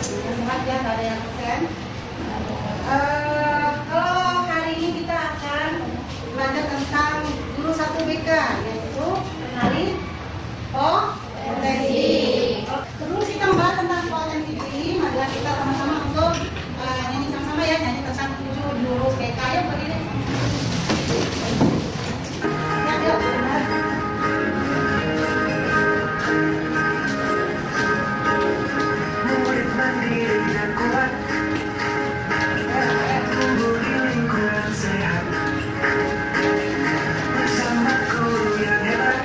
Sehat ya, nggak ada yang absen. Kalau hari ini kita akan belajar tentang guru 1 BK, yaitu kenali potensi. Sebelum kita membahas tentang potensi diri, marilah kita sama-sama untuk nyanyi sama-sama ya, nyanyi tentang 7 jurus BK. Ayo berdiri. Ya, benar. Murid mandiri dan kuat, tumbuh di lingkungan sehat, bersama guru yang hebat,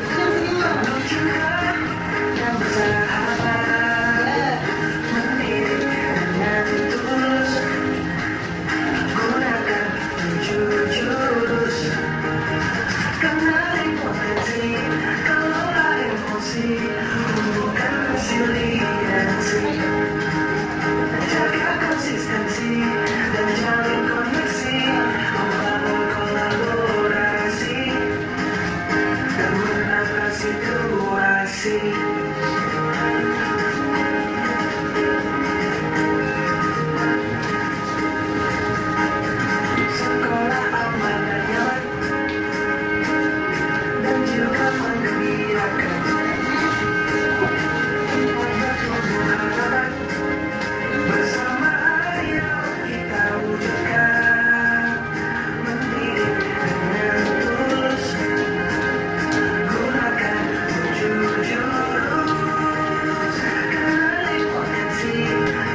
menunjukkan yang bersahabat, mendidik dengan tulus, gunakan 7 jurus, kenali potensi, kelola emosi, tumbuhkan resiliensi, jaga konsistensi dan jalin koneksi, membangun kolaborasi dan menambah situasi. Sekolah aman dan nyaman dan juga menggembirakan, warga tumbuh harapan, bersama ayo kita wujudkan, mendidik dengan tulus, gunakan 7 jurus, kenali potensi,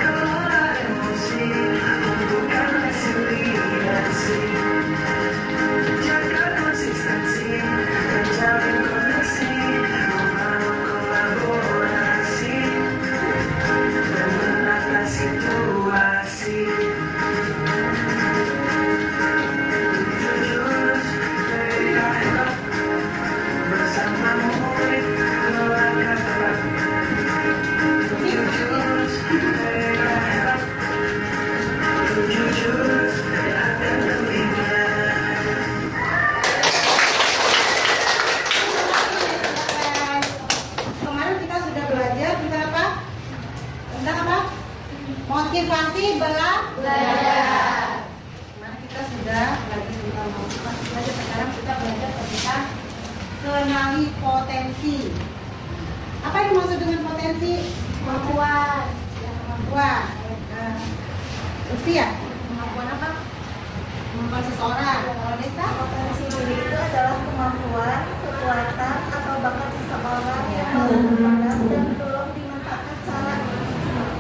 kelola emosi, tumbuhkan resiliensi, jaga konsistensi dan jalin koneksi, membangun kolaborasi dan menata situasi. 7 jurus BK hebat, bersama murid keluarga terat. 7 jurus BK hebat, 7 jurus sehat dan gembira. Kemarin kita sudah belajar tentang apa? Tentang apa? Motivasi belajar. Kemarin kita sudah belajar tentang motivasi belajar. Sekarang kita belajar tentang kenali potensi. Apa yang dimaksud dengan potensi? Kemampuan. Kemampuan. Usia. Kemampuan apa? Kemampuan seseorang. Kalau Desta, Potensi diri itu adalah kemampuan, kekuatan, atau bakat seseorang yang masih terpendam dan belum dimanfaatkan secara maksimal.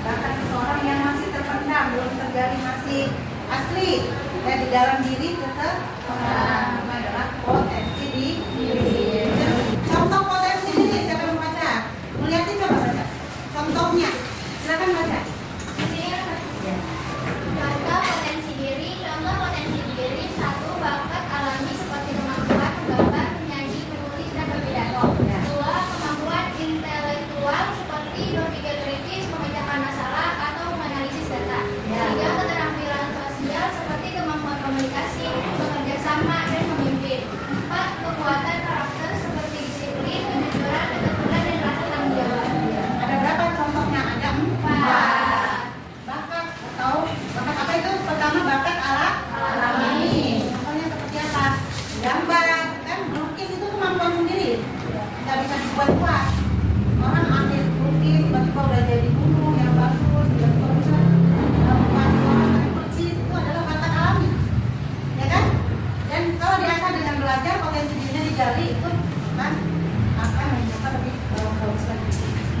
bahkan seseorang yang masih terpendam, belum tergali, masih asli dan di dalam diri seseorang adalah potensi diri. Contoh potensi diri, siapa yang mau baca? Melihatnya coba baca. Contohnya, silakan baca. Contoh potensi diri, satu, bakat alami seperti kemampuan menggambar, menyanyi, menulis, dan berpidato. Dua, kemampuan intelektual seperti berpikir kritis, memecahkan masalah, atau menganalisis data. Tiga, keterampilan sosial seperti kemampuan komunikasi, bekerja sama, dan memimpin. Empat, kekuatan karakter seperti disiplin, kejujuran, ketekunan, dan rasa tanggung jawab. Ada berapa contohnya? Ada 4. Bakat atau bakat apa itu? Pertama bakat alami. Contohnya seperti apa? Gambar, kan melukis itu kemampuan sendiri. Nggak bisa dibuat-buat. Orang ambil lukis, tiba-tiba udah jadi gunung yang bagus, tiba-tiba bisa membuat orang melukis, itu adalah bakat alami, ya kan? Dan kalau diasah dengan belajar, potensi dirinya digali, itu kan akan menjadi lebih bagus lagi.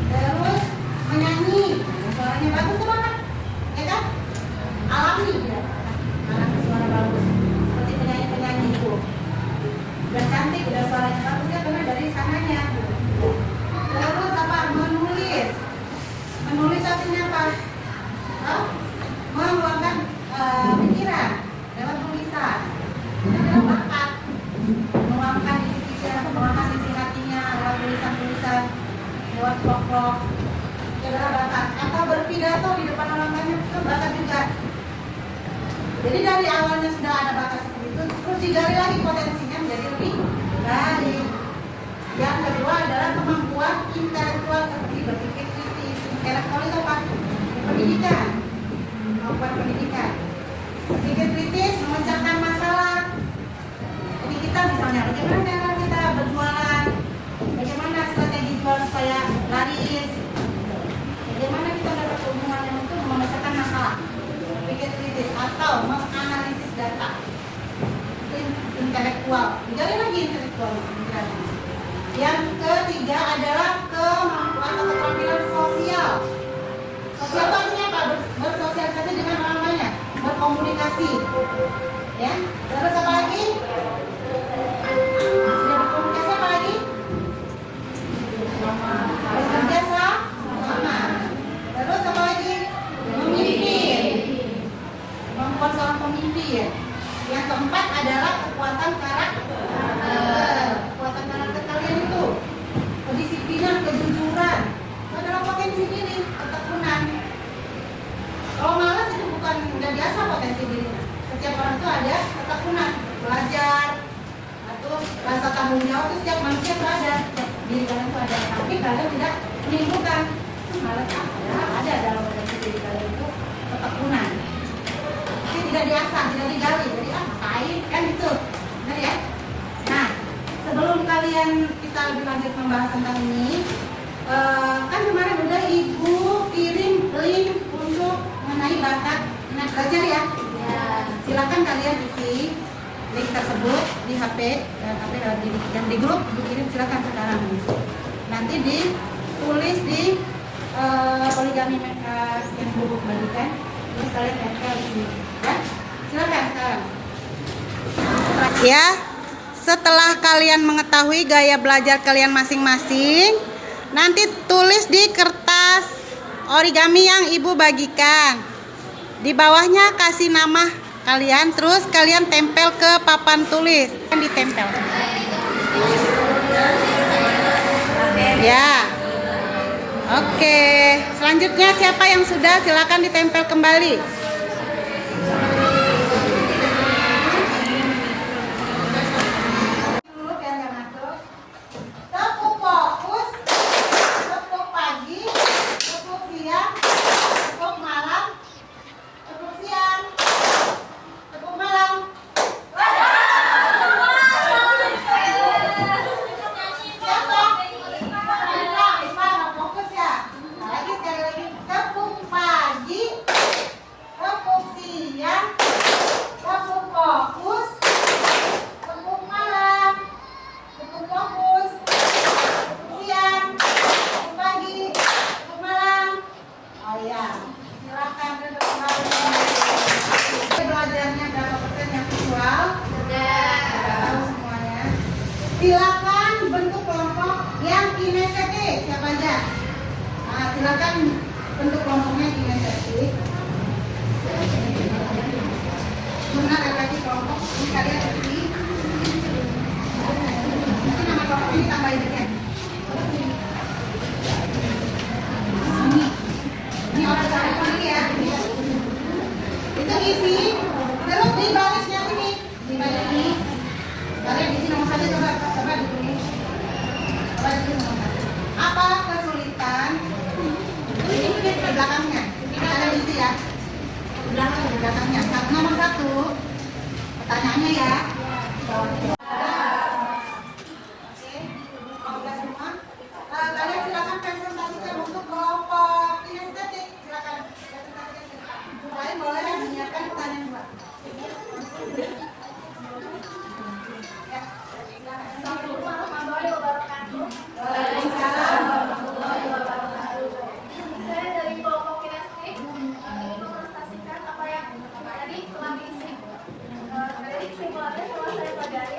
Terus menyanyi, suaranya bagus tuh bakat, ya kan? Alami dia, anak suara bagus, seperti penyanyi-penyanyi itu. Udah cantik, udah suaranya bagus ya, karena dari sananya. Terus apa? Menulis artinya apa? Mengeluarkan pikiran lewat tulisan. Ini adalah bakat. Meluangkan isi pikiran, meluangkan isi hatinya lewat tulisan-tulisan, lewat vlog-vlog. Itu adalah bakat. Atau berpidato di depan orang banyak, itu bakat juga. Jadi dari awalnya sudah ada bakat seperti itu, terus digali lagi potensinya menjadi lebih baik. Yang kedua adalah kemampuan intelektual seperti berpikir kritis, pendidikan. Kemampuan pendidikan. Berpikir kritis, memecahkan masalah. Jadi kita misalnya bagaimana kita berjualan, bagaimana strategi jual supaya laris, bagaimana kita dapat keuntungan yang untuk memecahkan masalah. Berpikir kritis atau menganalisis data. Itu intelektual. Digali lagi intelektual. Yang ketiga adalah kemampuan atau keterampilan sosial. Sosial itu artinya apa? Bersosialisasi dengan orang banyak, berkomunikasi. Ya. Terus apa lagi? Sudah berkomunikasi apa lagi? Bekerja sama. Terus apa lagi? Memimpin. Kemampuan seorang pemimpin. Yang keempat adalah kekuatan karakter. Kekuatan karakter kalian itu kedisiplinan, kejujuran. Itu adalah potensi diri, ketekunan. Kalau malas itu bukan udah biasa potensi diri. Setiap orang itu ada ketekunan, belajar, atau rasa tanggung jawab itu setiap manusia itu ada. Setiap diri kalian itu ada. Tapi kalian tidak menimbulkan malas ada dalam potensi diri kalian itu ketekunan. Tapi tidak diasah, tidak digali. Jadi ngapain kan itu, benar ya? Nah, sebelum kalian kita lebih lanjut membahas tentang ini, kan kemarin udah ibu kirim link untuk mengenai bakat minat belajar ya. Silakan kalian isi link tersebut di HP yang di grup dikirim, silakan sekarang nanti ditulis di poligami yang buku bagikan, terus kalian tempel di sini ya. Silakan sekarang ya. Setelah kalian mengetahui gaya belajar kalian masing-masing, nanti tulis di kertas origami yang ibu bagikan. Di bawahnya kasih nama kalian, terus kalian tempel ke papan tulis. Kan ditempel. Ya. Oke. Selanjutnya siapa yang sudah, silakan ditempel kembali. Silakan bentuk kelompok yang kinestetik, siapa aja? Nah, silakan bentuk kelompoknya kinestetik. Benar lagi kelompok ini kalian isi. Nanti nama kelompok ini tambahin ya. Ini orang telepon lagi ya. Itu isi. Terus di barisnya sini, di baris ini. Kalian di sini nomor 1 coba ditulis. Coba ditulis nomor 1. Apa kesulitan? Ini mungkin di belakangnya. Kita ada isi ya. Di belakangnya. Nomor 1. Pertanyaannya ya. Oke. Kalau udah semua, kalian silakan presentasikan untuk kelompok kinestetik. Silakan presentasikan. Kalian boleh menyiapkan pertanyaan Mbak. Saya dari kelompok kinestetik ingin memanifestasikan apa yang tadi telah diisi. Jadi kesimpulannya setelah saya pelajari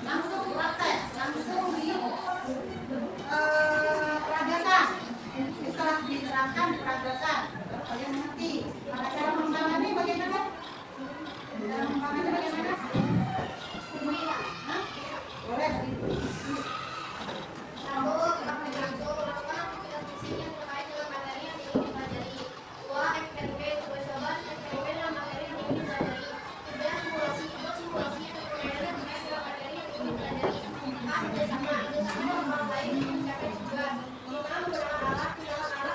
Langsung praktek, langsung di peragakan. Setelah diterapkan diperagakan, kalian mengerti. Maka cara mengembangannya bagaimana? Cara mengembangannya bagaimana? Hah? Boleh. Satu, praktek langsung melakukan aktivitas fisik yang terkait dengan materi yang ingin dipelajari. Dua, FPP coba-coba FPP dalam materi yang ingin dipelajari. Tiga, simulasi simulasi yang terkait dengan materi yang ingin dipelajari. Empat, kerjasama dengan orang lain untuk mencapai tujuan. Lima, menggunakan alat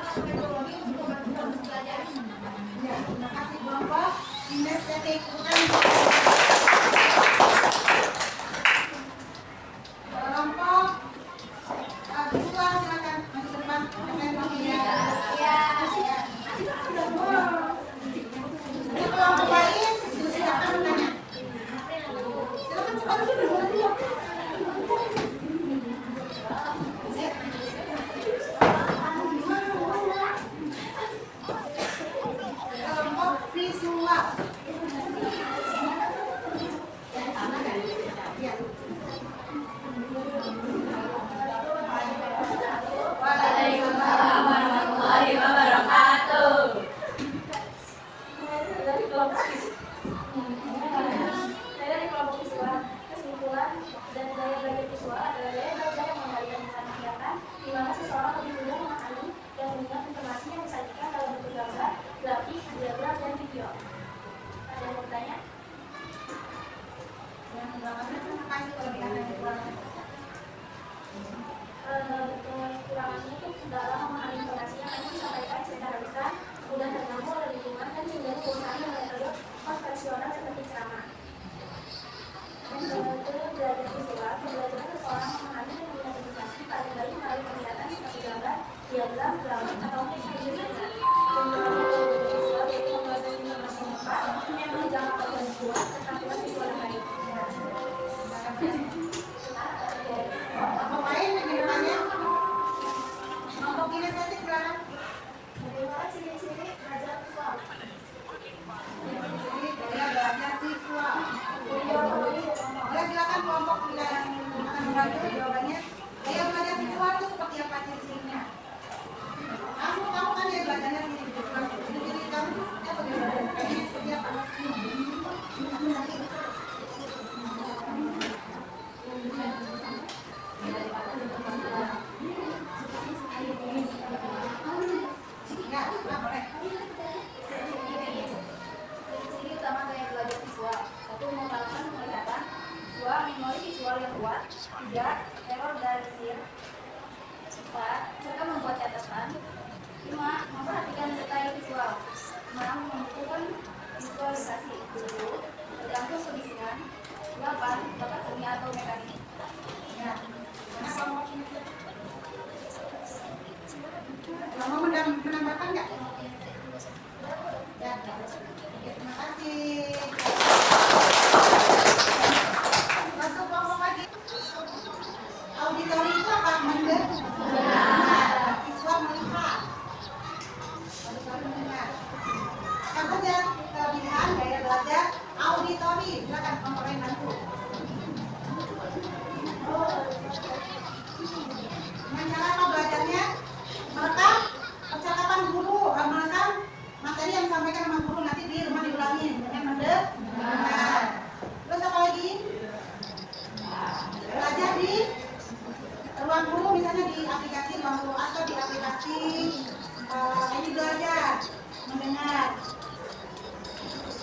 atau teknologi untuk membantu proses belajar. Ya, terima kasih kelompok kinestetik. Kelompok visual silakan maju ke depan. Ini kelompok lain silakan bertanya. Silakan cepat dulu. Kelompok visual. Ya. Waalaikumsalam warahmatullahi wabarakatuh. Dari kelompok visual, kesimpulan dan gaya belajar visual adalah gaya belajar yang mengembalikan minat kegiatan di mana seseorang lebih mudah memahami dan mengingat informasi yang disajikan dalam bentuk gambar, grafik, diagram, dan video. Ada yang bertanya? Yang belakangnya terima kasih kelebihan dan kekurangan. Kekurangannya itu dalam memahami informasi yang akan disampaikan secara besar, mudah terganggu oleh lingkungan dan cenderung bosan dengan metode konvensional seperti ceramah. Metode belajar visual pembelajaran seseorang memahami dan mengingat informasi pada melalui kegiatan seperti gambar, diagram, grafik, atau visualisasi. Penggunaan metode visual yaitu memproses informasi yang tepat, yang menjangkau tujuan visual, keterampilan visual yang baik. Kelompok lain lagi bertanya. Kelompok kinestetik silakan. Bagaimana ciri-ciri belajar visual? Jadi gaya belajar visual. Boleh silakan kelompok yang akan membantu jawabannya. Gaya belajar visual itu seperti apa ciri-cirinya? Kamu kan ya belajarnya di visual. Jadi kamu seperti apa gaya belajarnya? Seperti apa? Ya, boleh. Ciri utama gaya belajar visual: 1. Mengutamakan penglihatan. 2. Memori visual yang kuat. 3. Terorganisir. 4. Serta membuat catatan. 5. Memperhatikan detail visual. 6. Membutuhkan visualisasi. 7. Tergantung kebisingan. 8. Bakat seni atau mekanik. Ya. Mana kelompok kinestetik? Mau menambahkan nggak? Ya, oke, terima kasih. Masuk kelompok lagi. Auditori itu apa? Mendengar. Visual melihat. Auditori mendengar. Apa saja kelebihan gaya belajar auditori? Silakan kelompok lain bantu. Dengan cara apa belajarnya? Merekam percakapan guru, merekam materi yang disampaikan sama guru, nanti di rumah diulangi dengan mendengar. Terus apa lagi? Belajar di ruang guru, misalnya di aplikasi ruang guru atau di aplikasi ini belajar mendengar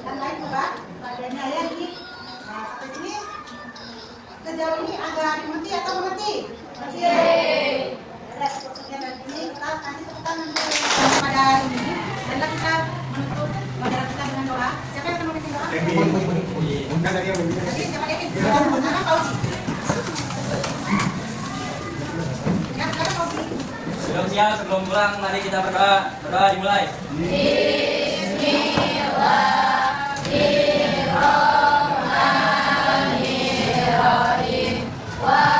dan lain sebagainya ya ini. Nah, sampai sini sejauh ini agak dimengerti atau mengerti? Ya, cukup sekian dari sini. Kita kasih tepuk tangan pada hari ini dan kita menutup pada kita dengan doa. Siapa yang akan memimpin doa? Jadi siapa yang ingin pertama Pauzi. Ya, sekarang Pauzi. Belum siap, sebelum pulang, mari kita berdoa. Berdoa dimulai. Bismillahirrahmanirrahim.